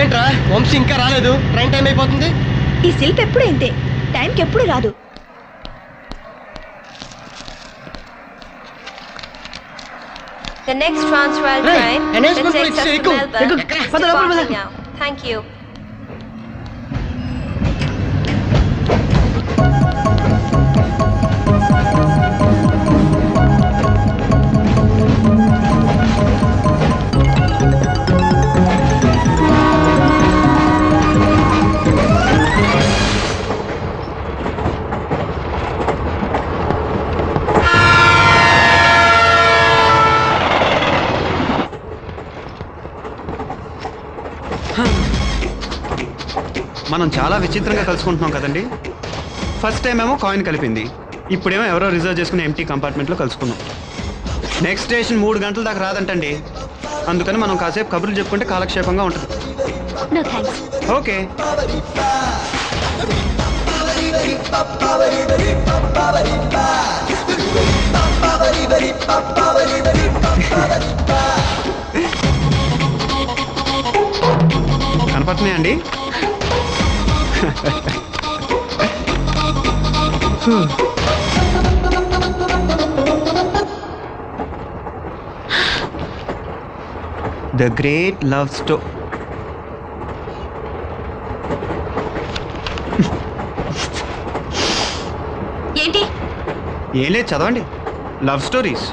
ఏంట్రా వంశీ ఇంకా రాలేదు? ట్రైన్ టైం అయిపోతుంది. ఈ శిల్ప్ ఎప్పుడు ఇంతే, టైంకి ఎప్పుడు రాదు. The next Transworld train will take us to Melbourne. Departing now. Thank you. మనం చాలా విచిత్రంగా కలుసుకుంటున్నాం కదండి. ఫస్ట్ టైం ఏమో కాయిన్ కలిపింది, ఇప్పుడేమో ఎవరో రిజర్వ్ చేసుకుని ఎంటీ కంపార్ట్మెంట్లో కలుసుకున్నాం. నెక్స్ట్ స్టేషన్ 3 గంటల దాకా రాదంటండి. అందుకని మనం కాసేపు కబుర్లు చెప్పుకుంటే కాలక్షేపంగా ఉంటుంది. No thanks. ఓకే. కనపడుతున్నాయండి? The great love story. ఏంటి? ఏం లేదు, చదవండి. Love stories.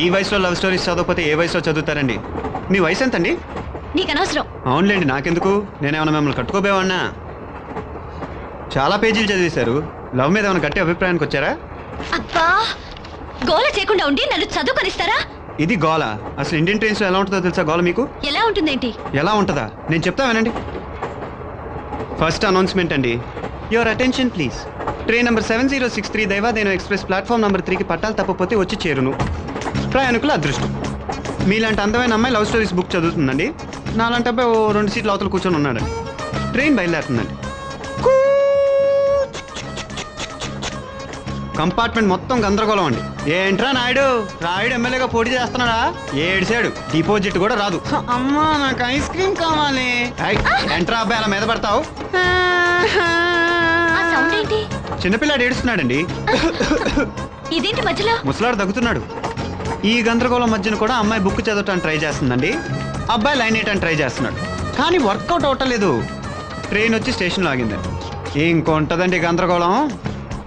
ఈ వయసులో లవ్ స్టోరీస్ చదవకపోతే ఏ వయసులో చదువుతారండి? మీ వయసు ఎంతండి? నీకు అనవసరం. అవునులేండి, నాకెందుకు? నేనేమన్నా మిమ్మల్ని కట్టుకోబోవాడినా? చాలా పేజీలు చదివేశారు. లవ్ మీద ఏమైనా గట్టి అభిప్రాయానికి వచ్చారా? అబ్బా, గోల చేయకుండా ఉండి నన్ను చదువుకొనిస్తారా? ఇది గోల. అసలు ఇండియన్ ట్రైన్స్లో ఎలా ఉంటుందో తెలుసా గోల మీకు? ఎలా ఉంటుందేంటి? ఎలా ఉంటుందా? నేను చెప్తా వినండి. ఫస్ట్ అనౌన్స్మెంట్ అండి. Your attention please. Train number 7063 దైవాదేనో ఎక్స్ప్రెస్ ప్లాట్ఫామ్ నెంబర్ 3కి పట్టాలు తప్పపోతే వచ్చి చేరును. ప్రయాణికుల అదృష్టం. మీలాంటి అందమైన అమ్మాయి లవ్ స్టోరీస్ బుక్ చదువుతుందండి. నాలాంటి అబ్బాయి 2 సీట్ల అవతల కూర్చొని ఉన్నాడండి. ట్రైన్ బయలుదేరుతుందండి. కంపార్ట్మెంట్ మొత్తం గందరగోళం అండి. ఏంట్రా నాయుడు, రాయుడు ఎమ్మెల్యేగా పోటీ చేస్తున్నాడా? ఏడిసాడు. డిపాజిట్ కూడా రాదు. అమ్మా, నాకు ఐస్ క్రీమ్ కావాలి. ఏంట్రా అబ్బాయి అలా మీద పడతావు? చిన్నపిల్లాడు ఏడుస్తున్నాడండి. ఇదేంటి మధ్యలో? ముసలాడు దగ్గుతున్నాడు. ఈ గందరగోళం మధ్యన కూడా అమ్మాయి బుక్ చదవటానికి ట్రై చేస్తుందండి. అబ్బాయి లైన్ వేయటానికి ట్రై చేస్తున్నాడు. కానీ వర్కౌట్ అవటలేదు. ట్రైన్ వచ్చి స్టేషన్లో ఆగిందండి. ఇంకొంటదండి గందరగోళం.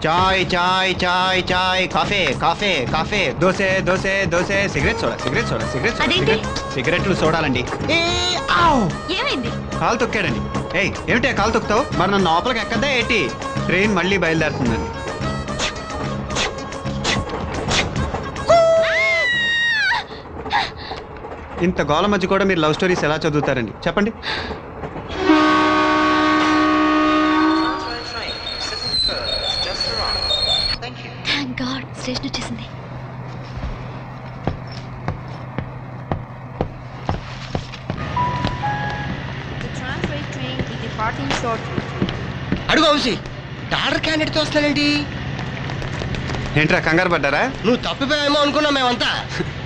చాయ్ చాయ్ చాయ్ చాయ్, coffee coffee coffee, dosa dosa dosa, cigarette soda cigarette soda cigarette soda, సిగరెట్లు సోడాలండి. ఏమైంది? కాలు తొక్కాడండి. ఏయ్, ఏమిటి కాలు తొక్కుతావు? మరి నన్ను లోపలికి ఎక్కద్దా ఏంటి? ట్రైన్ మళ్ళీ బయలుదేరుతుందండి. ఇంత గోల మధ్య కూడా మీరు లవ్ స్టోరీస్ ఎలా చదువుతారండి చెప్పండి? థాంక్ గాడ్, స్టేషన్ వచ్చేసింది. అడుగు వంశీ, డాలర్ క్యాండిడేట్ వస్తానండి. ఏంట్రా కంగారు పడ్డారా? నువ్వు తప్పిపోయామో అనుకున్నాం మేమంతా.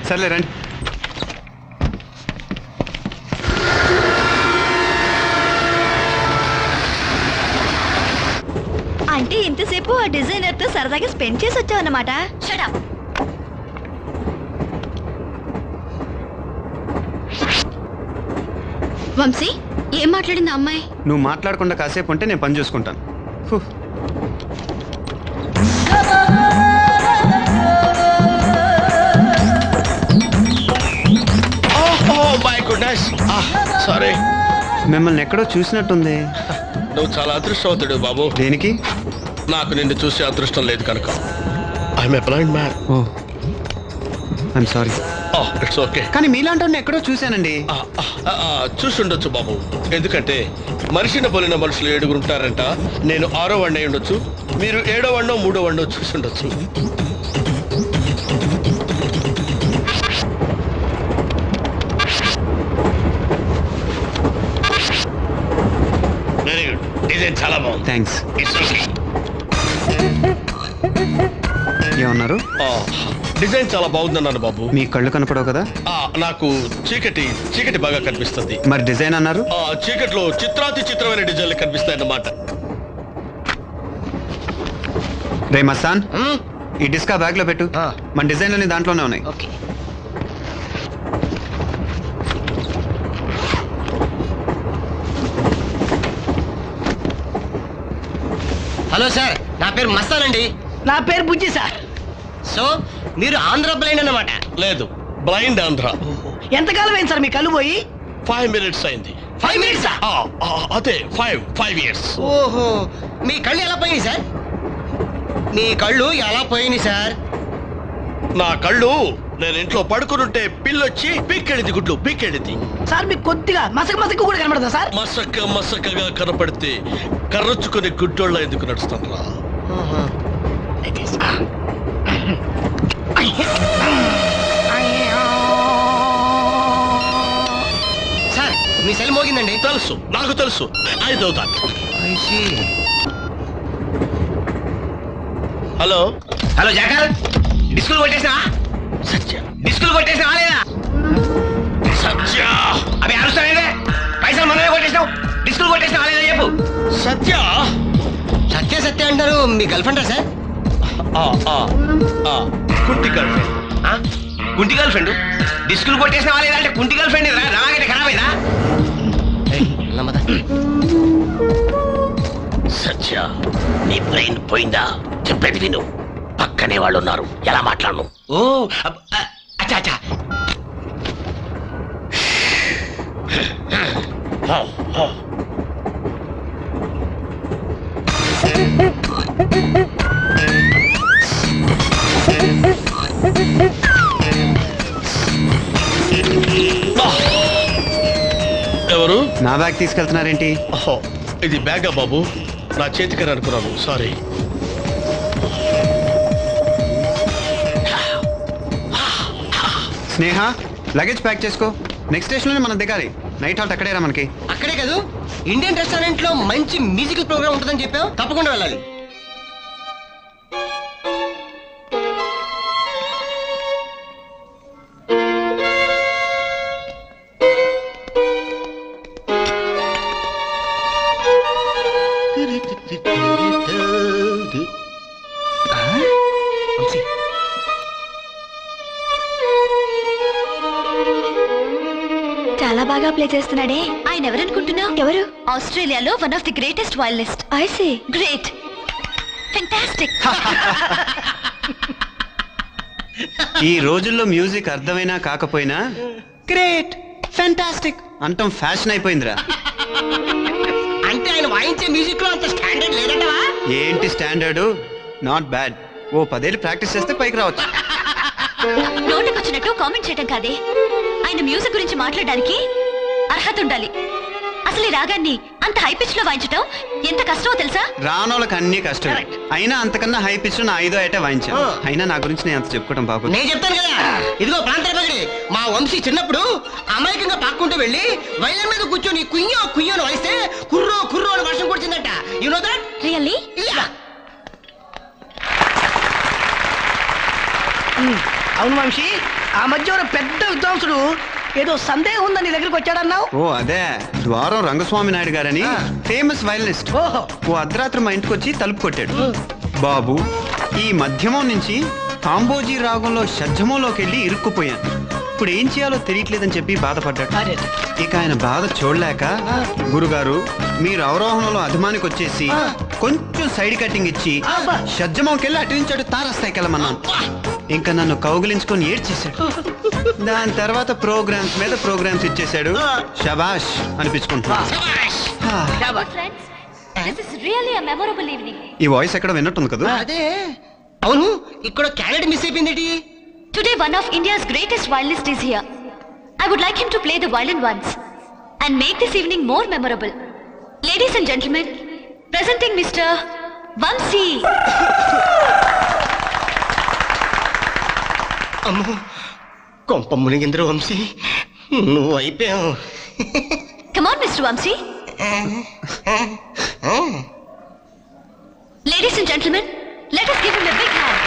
సర్లే రండి. అంటే ఇంతసేపు ఆ డిజైనర్ తో సరదాగా స్పెండ్ చేసి వచ్చావు అన్నమాట. Shut up. వంశీ, ఏం మాట్లాడింది అమ్మాయి? నువ్వు మాట్లాడకుండా కాసేపు ఉంటే నేను పని చూసుకుంటాను. సారీ, మిమ్మల్ని ఎక్కడో చూసినట్టుంది. నువ్వు చాలా అదృష్టవంతుడు బాబు. దేనికి? నాకు నిన్ను చూసే అదృష్టం లేదు కనుక. I'm a blind man. Oh, I'm sorry. It's okay. కానీ మీలాంటి ఎక్కడో చూశానండి. చూసుండొచ్చు బాబు. ఎందుకంటే మనిషిని పోలిన మనుషులు 7 ఉంటారంట. నేను 6వ వాడిని అయి ఉండొచ్చు, మీరు 7వ వాడినో 3వ వాడినో చూసుండొచ్చు. వెరీ గుడ్, డిజైన్ చాలా బాగుంది. థ్యాంక్స్. It's okay. ఏమన్నారు? డిజైన్ చాలా బాగుందన్నాను బాబు. మీ కళ్ళు కనపడవు కదా, నాకు చీకటి బాగా కనిపిస్తుంది. మరి డిజైన్ అన్నారు? చీకట్లో చిత్రమైన డిజైన్లు కనిపిస్తాయి అన్నమాట. రే మస్తాన్, ఈ డిస్కా బ్యాగ్ లో పెట్టు. మన డిజైన్లన్నీ దాంట్లోనే ఉన్నాయి. ఓకే. హలో సార్, నా పేరు మస్తాన్ అండి. నా పేరు బుజ్జి సార్. సో మీరు ఆంధ్ర బ్లైండ్ అన్నమాట? లేదు, బ్లైండ్ ఆంధ్ర. ఎంతకాలం అయింది సార్ మీ కళ్ళు పోయి? 5 minutes అయింది. 5 minutes? అదే 5 years. ఓహో, మీ కళ్ళు ఎలా పోయినాయి సార్? మీ కళ్ళు ఎలా పోయినాయి సార్? నా కళ్ళు నేను ఇంట్లో పడుకునుంటే పిల్లొచ్చి పీక్కెళ్ళింది, గుడ్లు పీక్కెళ్ళింది. సార్ మీకు కొద్దిగా మసక కూడా కనబడదా సార్? మసకగా కనపడితే కర్రొచ్చుకుని గుడ్డోళ్ళ ఎందుకు నడుస్తాను? సార్ మీ సెల్ మోగిందండి. తెలుసు, నాకు తెలుసు. ఐదవుతాను. Hello hello జాకర్, డిస్కులు కొట్టేసినా? సత్య, డిస్కులు కొట్టేసినా లేదా? సత్య, అవి అరుస్తానే పైసలు మనమే కొట్టేసినావు. డిస్కులు కొట్టేసినా లేదా చెప్పు. సత్య. సత్య అంటారు. మీ గర్ల్ ఫ్రెండా సార్? కుంటి గర్ల్ ఫ్రెండ్. కుంటి గర్ల్ ఫ్రెండ్ డిస్కులు కొట్టేసినా లేదా అంటే కుంటి గర్ల్ ఫ్రెండ్ రాగానే ఖరాబ్ అయిందా? సత్య, నీ బ్రెయిన్ పోయిందా? చెప్పేది విను. పక్కనే వాళ్ళు ఉన్నారు, ఎలా మాట్లాడను? ఓ అచ్చా అచ్చా. ఎవరు? నా బ్యాగ్ తీసుకెళ్తున్నారేంటి? ఇది బ్యాగా బాబు? నా చేతికని అనుకున్నాను, సారీ. స్నేహ, లగేజ్ ప్యాక్ చేసుకో. నెక్స్ట్ స్టేషన్ లోనే మనం దిగాలి. నైట్ హాల్ట్ అక్కడేరా మనకి. అక్కడే కాదు, ఇండియన్ రెస్టారెంట్ లో మంచి మ్యూజికల్ ప్రోగ్రామ్ ఉంటుందని చెప్పావు. తప్పకుండా వెళ్ళాలి. చాలా బాగా ప్లే చేస్తున్నాడే. ఆయన ఎవరనుకుంటున్నావు? ఎవరు? ఆస్ట్రేలియాలో one of the greatest violinist. I see. Great, fantastic. ఈ రోజుల్లో మ్యూజిక్ అర్థమైనా కాకపోయినా గ్రేట్, ఫెంటాస్టిక్ అంటాం ఫ్యాషన్ అయిపోయిందిరా. అంటే ఆయన వాయించే మ్యూజిక్ లో అంత స్టాండర్డ్ లేదంటవా? ఏంటి స్టాండర్డు? Not bad. ఓ 10 ఏళ్ళు ప్రాక్టీస్ చేస్తే పైకి రావచ్చు. నోటికొచ్చినట్టు కామెంట్ చేయడం కాదే. ఆయన మ్యూజిక్ గురించి మాట్లాడడానికి అర్హత ఉండాలి. అసలు ఈ రాగాన్ని అంత హై పిచ్ లో వాయించటం ఎంత కష్టమో తెలుసా? రానోళ్ళకి అన్ని కష్టం. అయినా అంతకన్నా హై పిచ్ నా 5వ ఏట వాయించాను. అయినా నా గురించి నేను అంత చెప్పుకోవడం బాబు. నేను చెప్తాను కదా. ఇదిగో ప్రాంతపగిడి, మా వంశీ చిన్నప్పుడు అమాయకంగా పాక్కుంటూ వెళ్ళి వైలన్ మీద కూర్చొని కుయ్యో కుయ్యోని వాయిస్తే కుర్రో కుర్రో అని వర్షం కుడిచిందట. You know that? రియల్లీ? అవును వంశీ, ఆ మధ్య ఒక పెద్ద విద్వాంసుడు ఏదో సందేహం ఉందని నీ దగ్గరికి వచ్చాడన్నావు. ఓ అదే, ద్వారం రంగస్వామి నాయుడు గారని ఫేమస్ వైలనిస్ట్. ఓహో. ఓ అర్ధరాత్రి మా ఇంటికి వచ్చి తలుపు కొట్టాడు. బాబు, ఈ మధ్యమం నుంచి కాంబోజీ రాగంలో షడ్జమంలోకి వెళ్ళి ఇరుక్కుపోయాను. ఇప్పుడు ఏం చేయాలో తెలియట్లేదని చెప్పి బాధపడ్డాడు. అరే. ఇక ఆయన బాధ చూడలేక, గురుగారు మీరు అవరోహణలో అభిమానికి వచ్చేసి కొంచెం సైడ్ కటింగ్ ఇచ్చి షడ్జమంకి వెళ్ళి అటు నుంచి అటు తారస్థాయికి వెళ్ళమన్నాను. ఇంకా నన్ను కౌగిలించుకొని ఏడ్చేశాడు. దాని తర్వాత ప్రోగ్రామ్స్ మీద ప్రోగ్రామ్స్ ఇచ్చేశాడు. శబాష్ అనిపించుకుంటున్నాను. This is really a memorable evening. ఈ వాయిస్ ఎక్కడ విన్నట్టుంది కదా. అదే. అవును, ఇక్కడ క్యారెట్ మిస్ అయిపోయింది. Today one of India's greatest violinists is here. I would like him to play the violin once and make this evening more memorable. Ladies and gentlemen, presenting Mr. Vamsi. అమ్మో, కొంప మునిగింద్ర వంశీ, నువ్వు అయిపోయావు. Come on, Mr. Vamsi. Ladies and gentlemen, let us give him a big hand.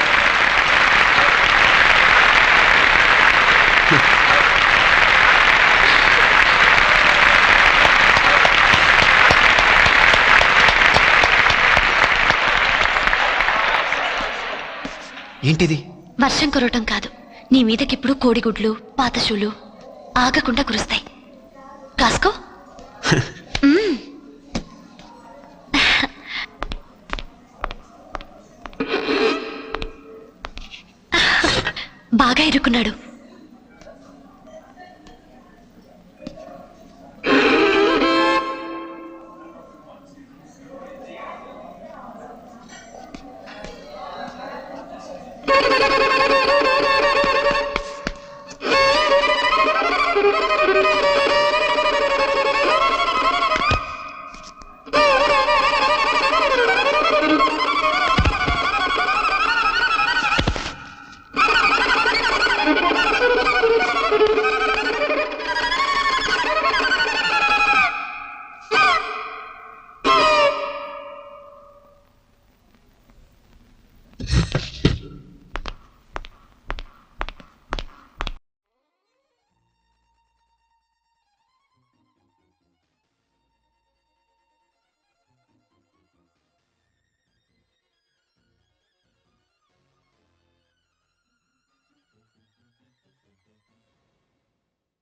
ఏంటిది? వర్షం కురవటం కాదు, నీ మీదకిప్పుడు కోడిగుడ్లు పాత షూలు ఆగకుండా కురుస్తాయి. కాసుకో. మ్మ్. బాగా ఇరుక్కున్నాడు.